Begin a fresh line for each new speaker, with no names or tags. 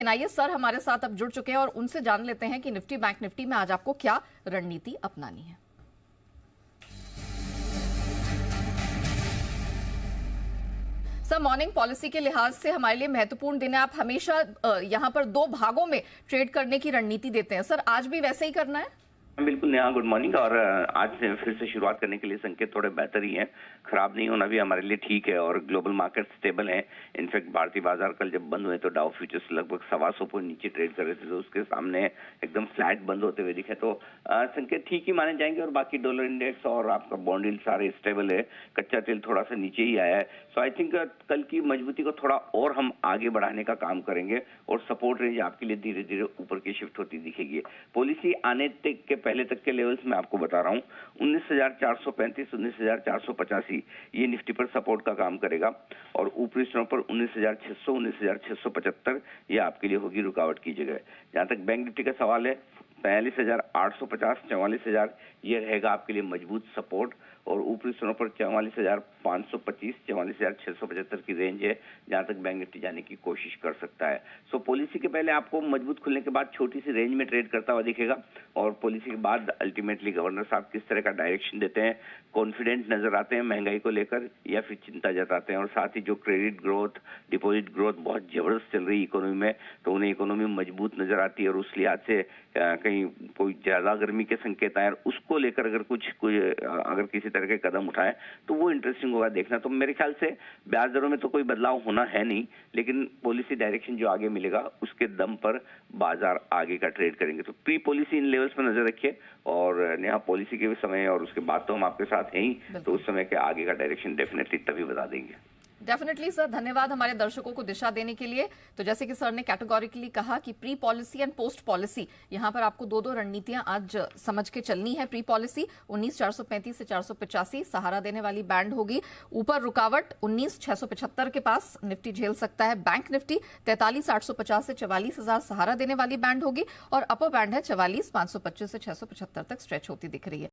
आइए सर हमारे साथ अब जुड़ चुके हैं और उनसे जान लेते हैं कि निफ्टी बैंक निफ्टी में आज आपको क्या रणनीति अपनानी है। सर मॉर्निंग पॉलिसी के लिहाज से हमारे लिए महत्वपूर्ण दिन है। आप हमेशा यहां पर दो भागों में ट्रेड करने की रणनीति देते हैं, सर आज भी वैसे ही करना है?
बिल्कुल नेहा, गुड मॉर्निंग। और आज से फिर से शुरुआत करने के लिए संकेत थोड़े बेहतर ही हैं। खराब नहीं होना भी हमारे लिए ठीक है और ग्लोबल मार्केट स्टेबल है। इनफैक्ट भारतीय बाजार कल जब बंद हुए तो डाउ फ्यूचर्स लगभग 125 पॉइंट नीचे ट्रेड कर रहे थे, तो उसके सामने एकदम फ्लैट बंद होते हुए दिखे, तो संकेत ठीक ही माने जाएंगे। और बाकी डॉलर इंडेक्स और आपका बॉन्ड यील्ड सारे स्टेबल है। कच्चा तेल थोड़ा सा नीचे ही आया है। सो आई थिंक कल की मजबूती को थोड़ा और हम आगे बढ़ाने का काम करेंगे और सपोर्ट रेंज आपके लिए धीरे धीरे ऊपर की शिफ्ट होती दिखेगी। पॉलिसी आने तक के पहले तक के लेवल्स मैं आपको बता रहा हूँ, 19,435, 19,485 ये निफ्टी पर सपोर्ट का काम करेगा और ऊपरी स्टॉप पर 19,600, 19,675 ये आपके लिए होगी रुकावट की जगह। जहां तक बैंक निफ्टी का सवाल है, 42,850, 44,000 ये रहेगा आपके लिए मजबूत सपोर्ट और ऊपरी स्टॉप पर 44,525, 44,675 की रेंज है जहां तक बैंक निफ्टी जाने की कोशिश कर सकता है। सो पॉलिसी के पहले आपको मजबूत खुलने के बाद छोटी सी रेंज में ट्रेड करता हुआ दिखेगा और पॉलिसी के बाद अल्टीमेटली गवर्नर साहब किस तरह का डायरेक्शन देते हैं, कॉन्फिडेंट नजर आते हैं महंगाई को लेकर या फिर चिंता जताते हैं। और साथ ही जो क्रेडिट ग्रोथ, डिपॉजिट ग्रोथ बहुत जबरदस्त चल रही है इकोनॉमी में, तो उन्हें इकोनॉमी मजबूत नजर आती है और उस लिहाज से कहीं कोई ज्यादा गर्मी के संकेत आए और उसको लेकर अगर अगर किसी तरह के कदम उठाए तो वो इंटरेस्टिंग होगा देखना। तो मेरे ख्याल से ब्याज दरों में तो कोई बदलाव होना है नहीं, लेकिन पॉलिसी डायरेक्शन जो आगे मिलेगा उसके दम पर बाजार आगे का ट्रेड करेंगे। तो प्री पॉलिसी इन लेवल्स पर नजर रखिए और नेहा पॉलिसी के समय और उसके बाद तो हम आपके साथ हैं ही, तो उस समय के आगे का डायरेक्शन डेफिनेटली तभी बता देंगे।
डेफिनेटली सर, धन्यवाद हमारे दर्शकों को दिशा देने के लिए। तो जैसे कि सर ने कैटेगोरिकली कहा कि pre policy and post policy, यहां पर आपको दो रणनीतियां आज समझ के चलनी है। प्री पॉलिसी 19,435 से 485 सहारा देने वाली बैंड होगी। ऊपर रुकावट 19,675 के पास निफ्टी झेल सकता है। बैंक निफ्टी 43,850 से 44,000 सहारा देने वाली बैंड होगी और अपर बैंड है 44,525 से 675 तक स्ट्रेच होती दिख रही है।